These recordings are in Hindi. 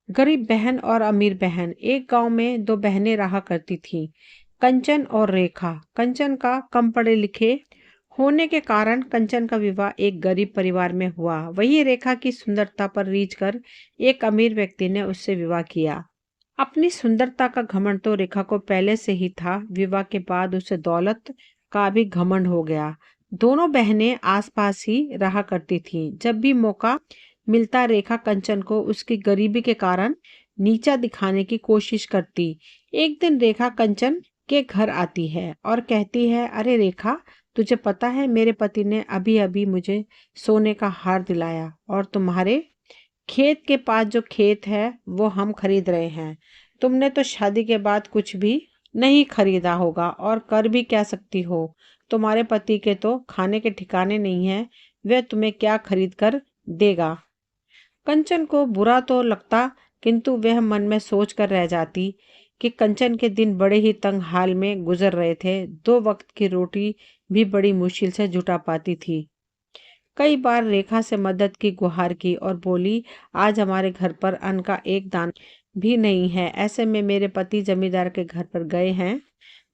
गरीब बहन और अमीर बहन। एक गांव में दो बहनें रहा करती थीं, कंचन और रेखा। कंचन का कम पढ़े लिखे होने के कारण कंचन का विवाह एक गरीब परिवार में हुआ। वही रेखा की सुंदरता पर रीझ कर एक अमीर व्यक्ति ने उससे विवाह किया। अपनी सुंदरता का घमंड तो रेखा को पहले से ही था, विवाह के बाद उसे दौलत का भी घमंड हो गया। दोनों बहनें आसपास ही रहा करती थीं। जब भी मौका मिलता रेखा कंचन को उसकी गरीबी के कारण नीचा दिखाने की कोशिश करती। एक दिन रेखा कंचन के घर आती है और कहती है, अरे रेखा, तुझे पता है मेरे पति ने अभी अभी मुझे सोने का हार दिलाया और तुम्हारे खेत के पास जो खेत है वो हम खरीद रहे हैं। तुमने तो शादी के बाद कुछ भी नहीं खरीदा होगा और कर भी क्या सकती हो। तुम्हारे पति के तो खाने के ठिकाने नहीं है, वह तुम्हें क्या खरीद कर देगा। कंचन को बुरा तो लगता, किंतु वह मन में सोच कर रह जाती कि कंचन के दिन बड़े ही तंग हाल में गुजर रहे थे। दो वक्त की रोटी भी बड़ी मुश्किल से जुटा पाती थी। कई बार रेखा से मदद की गुहार की और बोली, आज हमारे घर पर अन्न का एक दाना भी नहीं है। ऐसे में मेरे पति जमींदार के घर पर गए हैं,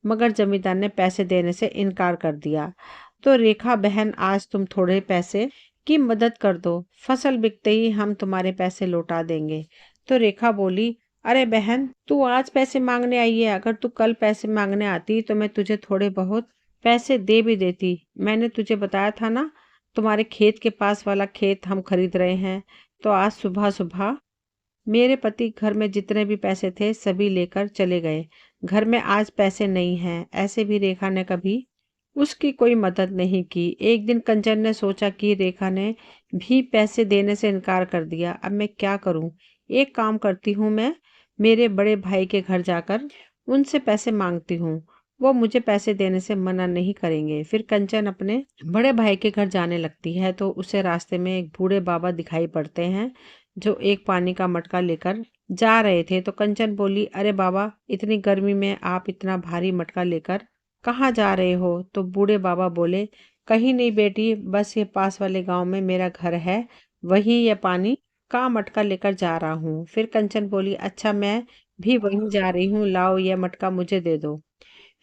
मगर जमींदार ने पैसे देने से इनकार कर दिया। तो रेखा बहन, आज तुम थोड़े पैसे की मदद कर दो, फसल बिकते ही हम तुम्हारे पैसे लौटा देंगे। तो रेखा बोली, अरे बहन, तू आज पैसे मांगने आई है, अगर तू कल पैसे मांगने आती तो मैं तुझे थोड़े बहुत पैसे दे भी देती। मैंने तुझे बताया था ना, तुम्हारे खेत के पास वाला खेत हम खरीद रहे हैं। तो आज सुबह सुबह मेरे पति घर में जितने भी पैसे थे सभी लेकर चले गए। घर में आज पैसे नहीं हैं। ऐसे भी रेखा ने कभी उसकी कोई मदद नहीं की। एक दिन कंचन ने सोचा कि रेखा ने भी पैसे देने से इनकार कर दिया। अब मैं क्या करूं? एक काम करती हूँ, मैं मेरे बड़े भाई के घर जाकर उनसे पैसे मांगती हूँ, वो मुझे पैसे देने से मना नहीं करेंगे। फिर कंचन अपने बड़े भाई के घर जाने लगती है तो उसे रास्ते में एक बूढ़े बाबा दिखाई पड़ते हैं जो एक पानी का मटका लेकर जा रहे थे। तो कंचन बोली, अरे बाबा, इतनी गर्मी में आप इतना भारी मटका लेकर कहाँ जा रहे हो? तो बूढ़े बाबा बोले, कहीं नहीं बेटी, बस ये पास वाले गांव में मेरा घर है, वहीं ये पानी का मटका लेकर जा रहा हूँ। फिर कंचन बोली, अच्छा, मैं भी वहीं जा रही हूँ, लाओ यह मटका मुझे दे दो।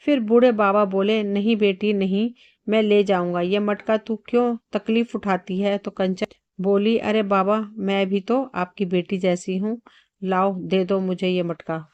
फिर बूढ़े बाबा बोले, नहीं बेटी नहीं, मैं ले जाऊंगा, यह मटका तू क्यों तकलीफ उठाती है? तो कंचन बोली, अरे बाबा, मैं भी तो आपकी बेटी जैसी हूँ, लाओ दे दो मुझे ये मटका।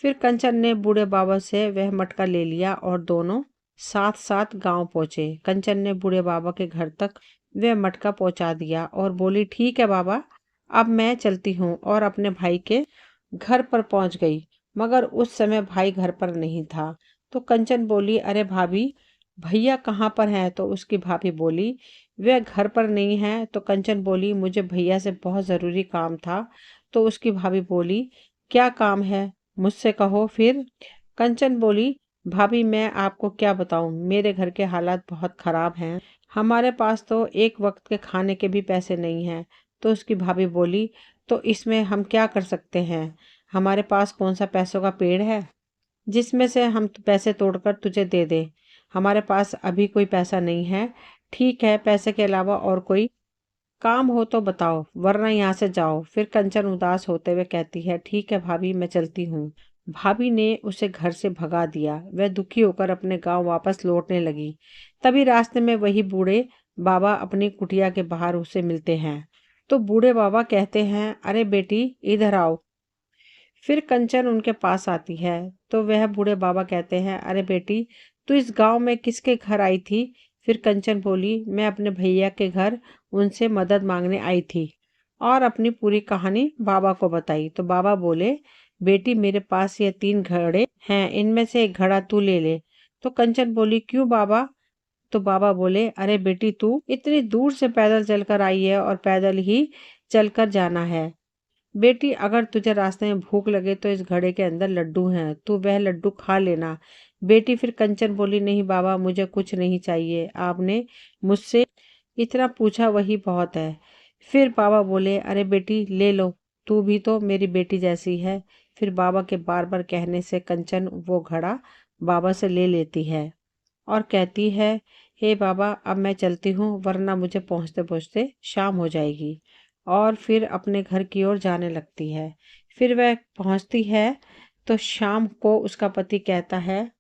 फिर कंचन ने बूढ़े बाबा से वह मटका ले लिया और दोनों साथ साथ गांव पहुंचे। कंचन ने बूढ़े बाबा के घर तक वह मटका पहुंचा दिया और बोली, ठीक है बाबा, अब मैं चलती हूँ। और अपने भाई के घर पर पहुंच गई, मगर उस समय भाई घर पर नहीं था। तो कंचन बोली, अरे भाभी, भैया कहाँ पर हैं? तो उसकी भाभी बोली, वह घर पर नहीं है। तो कंचन बोली, मुझे भैया से बहुत ज़रूरी काम था। तो उसकी भाभी बोली, क्या काम है, मुझसे कहो। फिर कंचन बोली, भाभी मैं आपको क्या बताऊं, मेरे घर के हालात बहुत ख़राब हैं, हमारे पास तो एक वक्त के खाने के भी पैसे नहीं हैं। तो उसकी भाभी बोली, तो इसमें हम क्या कर सकते हैं? हमारे पास कौन सा पैसों का पेड़ है जिसमें से हम पैसे तोड़कर तुझे दे दें? हमारे पास अभी कोई पैसा नहीं है। ठीक है, पैसे के अलावा और कोई काम हो तो बताओ, वरना यहाँ से जाओ। फिर कंचन उदास होते हुए कहती है, ठीक है भाभी, मैं चलती हूँ। भाभी ने उसे घर से भगा दिया। वह दुखी होकर अपने गांव वापस लौटने लगी। तभी रास्ते में वही बूढ़े बाबा अपनी कुटिया के बाहर उसे मिलते हैं। तो बूढ़े बाबा कहते हैं, अरे बेटी, इधर आओ। फिर कंचन उनके पास आती है तो वह बूढ़े बाबा कहते हैं, अरे बेटी, तू इस गांव में किसके घर आई थी? फिर कंचन बोली, मैं अपने भैया के घर उनसे मदद मांगने आई थी, और अपनी पूरी कहानी बाबा को बताई। तो बाबा बोले, बेटी, मेरे पास ये 3 घड़े हैं, इनमें से एक घड़ा तू ले ले। तो कंचन बोली, क्यों बाबा? तो बाबा बोले, अरे बेटी, तू इतनी दूर से पैदल चलकर आई है और पैदल ही चलकर जाना है। बेटी, अगर तुझे रास्ते में भूख लगे तो इस घड़े के अंदर लड्डू हैं, तू वह लड्डू खा लेना। बेटी फिर कंचन बोली, नहीं बाबा, मुझे कुछ नहीं चाहिए, आपने मुझसे इतना पूछा वही बहुत है। फिर बाबा बोले, अरे बेटी, ले लो, तू भी तो मेरी बेटी जैसी है। फिर बाबा के बार बार कहने से कंचन वो घड़ा बाबा से ले लेती है और कहती है, हे बाबा, अब मैं चलती हूँ, वरना मुझे पहुँचते पहुँचते शाम हो जाएगी। और फिर अपने घर की ओर जाने लगती है। फिर वह पहुंचती है तो शाम को उसका पति कहता है,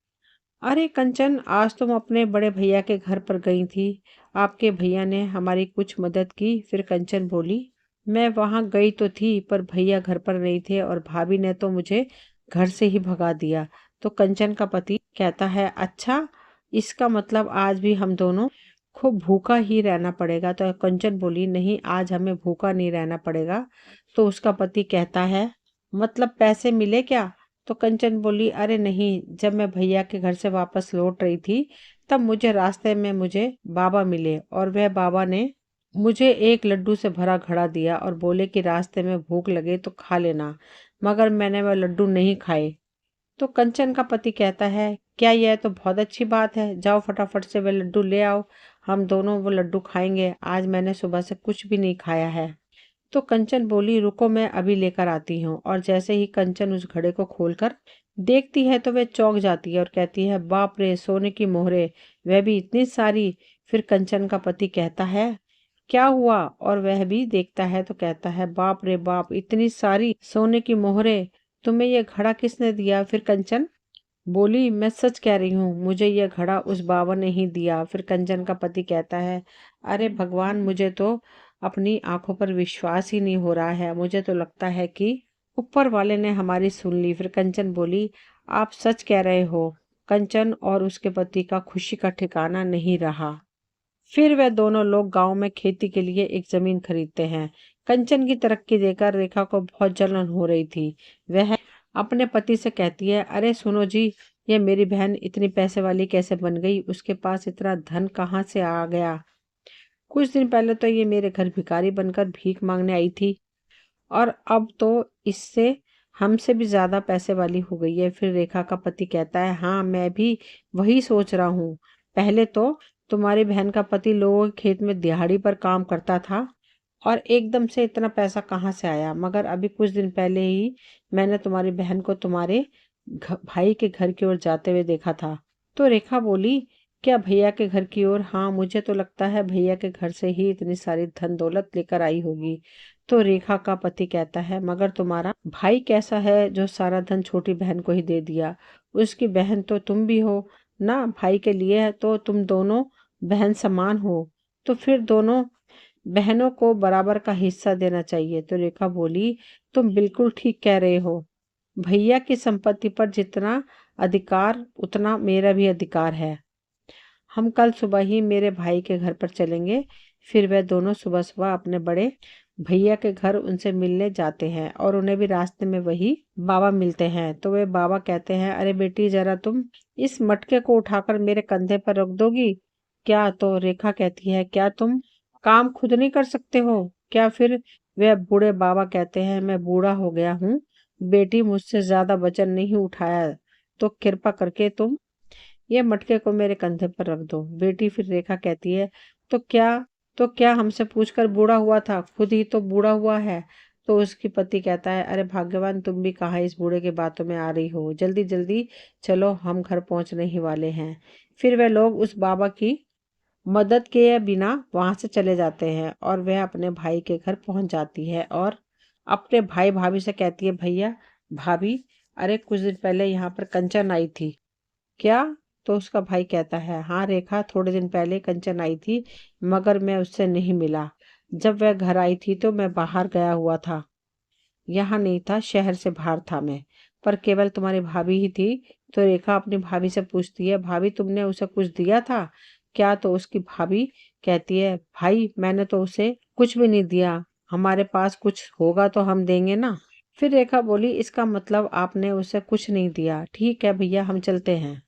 अरे कंचन, आज तुम अपने बड़े भैया के घर पर गई थी। आपके भैया ने हमारी कुछ मदद की। फिर कंचन बोली, मैं वहां गई तो थी पर भैया घर पर नहीं थे और भाभी ने तो मुझे घर से ही भगा दिया। तो कंचन का पति कहता है, अच्छा, इसका मतलब आज भी हम दोनों खूब भूखा ही रहना पड़ेगा। तो कंचन बोली, नहीं, आज हमें भूखा नहीं रहना पड़ेगा। तो उसका पति कहता है, मतलब पैसे मिले क्या? तो कंचन बोली, अरे नहीं, जब मैं भैया के घर से वापस लौट रही थी तब मुझे रास्ते में मुझे बाबा मिले और वह बाबा ने मुझे एक लड्डू से भरा घड़ा दिया और बोले कि रास्ते में भूख लगे तो खा लेना, मगर मैंने वह लड्डू नहीं खाए। तो कंचन का पति कहता है, क्या यह तो बहुत अच्छी बात है, जाओ फटाफट से वह लड्डू ले आओ, हम दोनों वो लड्डू खाएंगे, आज मैंने सुबह से कुछ भी नहीं खाया है। तो कंचन बोली, रुको, मैं अभी लेकर आती हूँ। और जैसे ही कंचन उस घड़े को खोलकर देखती है तो वह चौंक जाती है और कहती है, बाप रे, सोने की मोहरे, वह भी इतनी सारी। फिर कंचन का पति कहता है, क्या हुआ? और वह भी देखता है तो कहता है, बाप रे बाप, इतनी सारी सोने की मोहरे, तुम्हें यह घड़ा किसने दिया? फिर कंचन बोली, मैं सच कह रही हूँ, मुझे यह घड़ा उस बाबा ने ही दिया। फिर कंचन का पति कहता है, अरे भगवान, मुझे तो अपनी आंखों पर विश्वास ही नहीं हो रहा है, मुझे तो लगता है कि ऊपर वाले ने हमारी सुन ली। फिर कंचन बोली, आप सच कह रहे हो। कंचन और उसके पति का खुशी का ठिकाना नहीं रहा। फिर वे दोनों लोग गांव में खेती के लिए एक जमीन खरीदते हैं। कंचन की तरक्की देखकर रेखा को बहुत जलन हो रही थी। वह अपने पति से कहती है, अरे सुनो जी, ये मेरी बहन इतनी पैसे वाली कैसे बन गई? उसके पास इतना धन कहाँ से आ गया? कुछ दिन पहले तो ये मेरे घर भिखारी बनकर भीख मांगने आई थी और अब तो इससे हमसे भी ज्यादा पैसे वाली हो गई है। फिर रेखा का पति कहता है, हाँ, मैं भी वही सोच रहा हूँ। पहले तो तुम्हारी बहन का पति लोगों के खेत में दिहाड़ी पर काम करता था और एकदम से इतना पैसा कहाँ से आया? मगर अभी कुछ दिन पहले ही मैंने तुम्हारी बहन को तुम्हारे भाई के घर की ओर जाते हुए देखा था। तो रेखा बोली, क्या भैया के घर की ओर? हाँ, मुझे तो लगता है भैया के घर से ही इतनी सारी धन दौलत लेकर आई होगी। तो रेखा का पति कहता है, मगर तुम्हारा भाई कैसा है जो सारा धन छोटी बहन को ही दे दिया? उसकी बहन तो तुम भी हो ना, भाई के लिए है तो तुम दोनों बहन समान हो, तो फिर दोनों बहनों को बराबर का हिस्सा देना चाहिए। तो रेखा बोली, तुम बिल्कुल ठीक कह रहे हो। भैया की संपत्ति पर जितना अधिकार उतना मेरा भी अधिकार है। हम कल सुबह ही मेरे भाई के घर पर चलेंगे। फिर वह दोनों सुबह सुबह अपने बड़े भैया के घर उनसे मिलने जाते हैं और उन्हें भी रास्ते में वही बाबा मिलते हैं। तो वे बाबा कहते हैं, अरे बेटी, जरा तुम इस मटके को उठाकर मेरे कंधे पर रख दोगी क्या? तो रेखा कहती है, क्या तुम काम खुद नहीं कर सकते हो क्या? फिर वे बूढ़े बाबा कहते हैं, मैं बूढ़ा हो गया हूँ बेटी, मुझसे ज्यादा वजन नहीं उठाया, तो कृपा करके तुम ये मटके को मेरे कंधे पर रख दो। बेटी, फिर रेखा कहती है, तो क्या तो क्या हमसे पूछकर बूढ़ा हुआ था? खुद ही तो बूढ़ा हुआ है। तो उसकी पति कहता है, अरे भाग्यवान, तुम भी कहाँ इस बूढ़े की बातों में आ रही हो? जल्दी जल्दी चलो, हम घर पहुंचने ही वाले हैं। फिर वे लोग उस बाबा की मदद के बिना वहां से चले जाते हैं और वह अपने भाई के घर पहुंच जाती है और अपने भाई भाभी से कहती है, भैया, भाभी, अरे कुछ दिन पहले यहाँ पर कंचन आई थी क्या? तो उसका भाई कहता है, हाँ रेखा, थोड़े दिन पहले कंचन आई थी, मगर मैं उससे नहीं मिला। जब वह घर आई थी तो मैं बाहर गया हुआ था, यहाँ नहीं था, शहर से बाहर था मैं, पर केवल तुम्हारी भाभी ही थी। तो रेखा अपनी भाभी से पूछती है, भाभी, तुमने उसे कुछ दिया था क्या? तो उसकी भाभी कहती है, भाई, मैंने तो उसे कुछ भी नहीं दिया, हमारे पास कुछ होगा तो हम देंगे ना। फिर रेखा बोली, इसका मतलब आपने उसे कुछ नहीं दिया। ठीक है भैया, हम चलते हैं।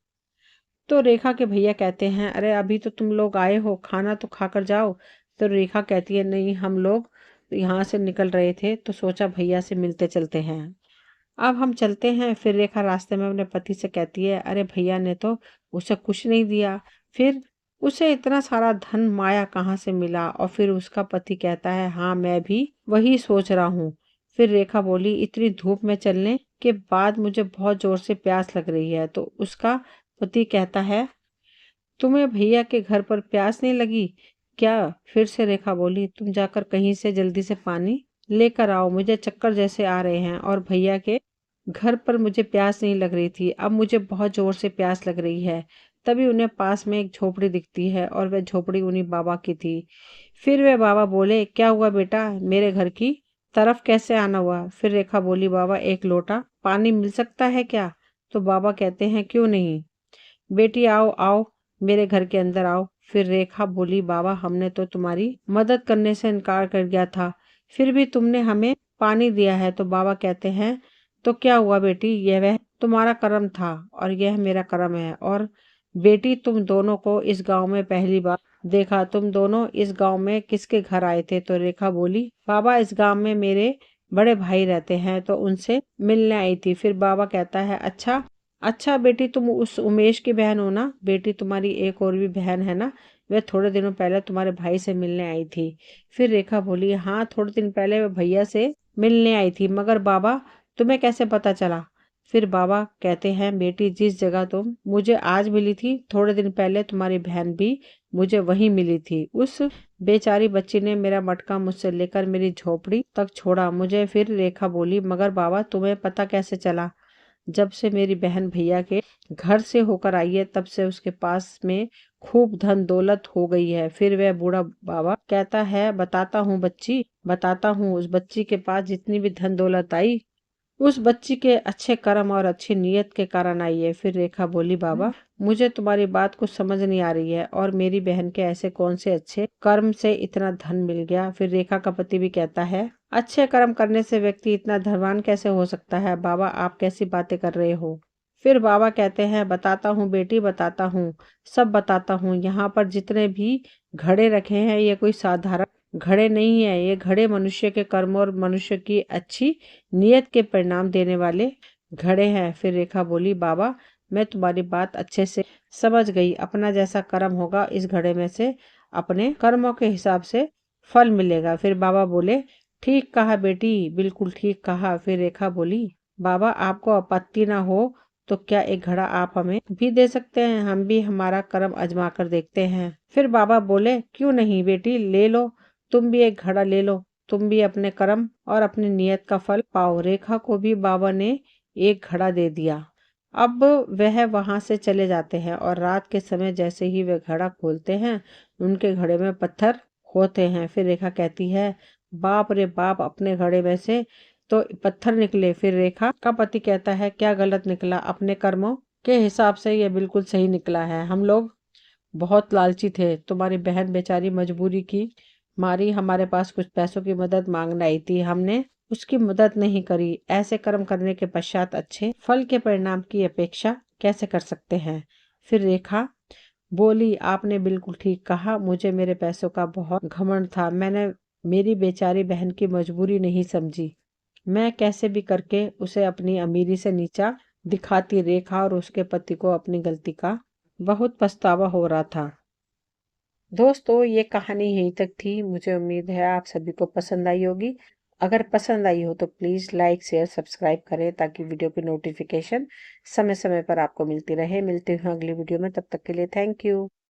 तो रेखा के भैया कहते हैं, अरे अभी तो तुम लोग आए हो, खाना तो खाकर जाओ। तो रेखा कहती है, नहीं, हम लोग यहाँ से निकल रहे थे तो सोचा भैया से मिलते चलते हैं, अब हम चलते हैं। फिर रेखा रास्ते में अपने पति से कहती है, अरे भैया ने तो उसे कुछ नहीं दिया, फिर उसे इतना सारा धन माया कहाँ से मिला? और फिर उसका पति कहता है, हाँ, मैं भी वही सोच रहा हूँ। फिर रेखा बोली, इतनी धूप में चलने के बाद मुझे बहुत जोर से प्यास लग रही है। तो उसका पति कहता है, तुम्हें भैया के घर पर प्यास नहीं लगी? क्या? फिर से रेखा बोली। तुम जाकर कहीं से जल्दी से पानी लेकर आओ, मुझे चक्कर जैसे आ रहे हैं और भैया के घर पर मुझे प्यास नहीं लग रही थी, अब मुझे बहुत जोर से प्यास लग रही है। तभी उन्हें पास में एक झोपड़ी दिखती है और वह झोपड़ी उन्हीं बाबा की थी। फिर वे बाबा बोले, क्या हुआ बेटा, मेरे घर की तरफ कैसे आना हुआ? फिर रेखा बोली, बाबा एक लोटा पानी मिल सकता है क्या? तो बाबा कहते हैं, क्यों नहीं बेटी, आओ आओ मेरे घर के अंदर आओ। फिर रेखा बोली, बाबा हमने तो तुम्हारी मदद करने से इनकार कर दिया था, फिर भी तुमने हमें पानी दिया है। तो बाबा कहते हैं, तो क्या हुआ बेटी, यह वह तुम्हारा कर्म था और यह मेरा कर्म है। और बेटी तुम दोनों को इस गांव में पहली बार देखा, तुम दोनों इस गांव में किसके घर आए थे? तो रेखा बोली, बाबा इस गांव में मेरे बड़े भाई रहते हैं तो उनसे मिलने आई थी। फिर बाबा कहता है, अच्छा अच्छा बेटी, तुम उस उमेश की बहन हो ना? बेटी तुम्हारी एक और भी बहन है ना, वह थोड़े दिनों पहले तुम्हारे भाई से मिलने आई थी। फिर रेखा बोली, हाँ थोड़े दिन पहले वह भैया से मिलने आई थी, मगर बाबा तुम्हें कैसे पता चला? फिर बाबा कहते हैं, बेटी जिस जगह तुम मुझे आज मिली थी, थोड़े दिन पहले तुम्हारी बहन भी मुझे वहीं मिली थी। उस बेचारी बच्ची ने मेरा मटका मुझसे लेकर मेरी झोपड़ी तक छोड़ा मुझे। फिर रेखा बोली, मगर बाबा तुम्हें पता कैसे चला? जब से मेरी बहन भैया के घर से होकर आई है, तब से उसके पास में खूब धन दौलत हो गई है। फिर वह बूढ़ा बाबा कहता है, बताता हूँ बच्ची, बताता हूँ। उस बच्ची के पास जितनी भी धन दौलत आई, उस बच्ची के अच्छे कर्म और अच्छी नीयत के कारण आई है। फिर रेखा बोली, बाबा मुझे तुम्हारी बात कुछ समझ नहीं आ रही है, और मेरी बहन के ऐसे कौन से अच्छे कर्म से इतना धन मिल गया? फिर रेखा का पति भी कहता है, अच्छे कर्म करने से व्यक्ति इतना धनवान कैसे हो सकता है? बाबा आप कैसी बातें कर रहे हो? फिर बाबा कहते हैं, बताता हूँ बेटी, बताता हूँ, सब बताता हूँ। यहाँ पर जितने भी घड़े रखे हैं, ये कोई साधारण घड़े नहीं है, ये घड़े मनुष्य के कर्म और मनुष्य की अच्छी नियत के परिणाम देने वाले घड़े हैं। फिर रेखा बोली, बाबा मैं तुम्हारी बात अच्छे से समझ गई, अपना जैसा कर्म होगा इस घड़े में से अपने कर्मों के हिसाब से फल मिलेगा। फिर बाबा बोले, ठीक कहा बेटी, बिल्कुल ठीक कहा। फिर रेखा बोली, बाबा आपको आपत्ति ना हो तो क्या एक घड़ा आप हमें भी दे सकते हैं? हम भी हमारा कर्म आजमा कर देखते हैं। फिर बाबा बोले, क्यों नहीं बेटी, ले लो, तुम भी एक घड़ा ले लो, तुम भी अपने कर्म और अपनी नियत का फल पाओ। रेखा को भी बाबा ने एक घड़ा दे दिया। अब वह वहां से चले जाते हैं और रात के समय जैसे ही वे घड़ा खोलते हैं, उनके घड़े में पत्थर होते हैं। फिर रेखा कहती है, बाप रे बाप, अपने घड़े में से तो पत्थर निकले। फिर रेखा का पति कहता है, क्या गलत निकला? अपने कर्मों के हिसाब से ये बिल्कुल सही निकला है। हम लोग बहुत लालची थे, तुम्हारी बहन बेचारी मजबूरी की मारी हमारे पास कुछ पैसों की मदद मांगने आई थी, हमने उसकी मदद नहीं करी। ऐसे कर्म करने के पश्चात अच्छे फल के परिणाम की अपेक्षा कैसे कर सकते हैं? फिर रेखा बोली, आपने बिल्कुल ठीक कहा, मुझे मेरे पैसों का बहुत घमंड था, मैंने मेरी बेचारी बहन की मजबूरी नहीं समझी। मैं कैसे भी करके उसे अपनी अमीरी से नीचा दिखाती। रेखा और उसके पति को अपनी गलती का बहुत पछतावा हो रहा था। दोस्तों ये कहानी यहीं तक थी। मुझे उम्मीद है आप सभी को पसंद आई होगी। अगर पसंद आई हो तो प्लीज़ लाइक शेयर सब्सक्राइब करें, ताकि वीडियो की नोटिफिकेशन समय समय पर आपको मिलती रहे। मिलते हैं अगली वीडियो में, तब तक के लिए थैंक यू।